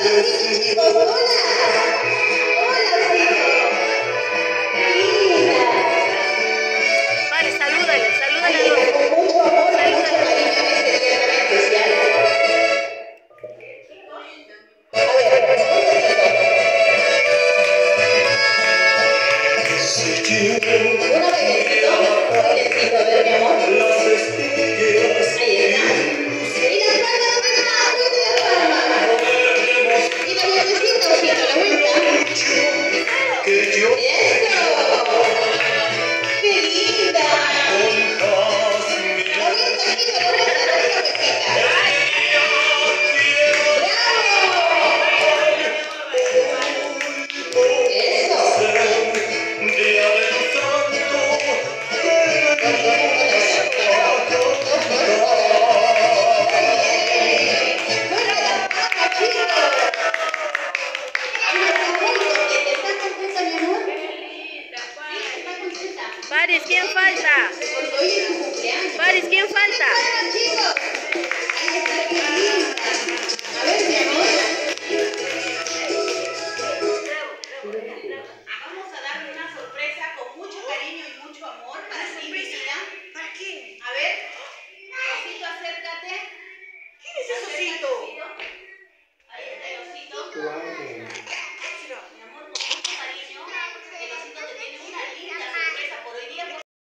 chicos, hola. Hola, chicos. Linda. Vale, salúdale, salúdale a Con los. mucho amor y mucho cariño en este día tan especial. A ver, un bailecito, a ver, mi amor. Ahí está. Y las palmas, mueve las palmas. Y la vueltecita, ojito, la vuelta. ¡Eso! ¡Qué linda! La vuelta, ojito, la vuelta, la cabecita. Paris, ¿quién falta? Paris, ¿quién falta?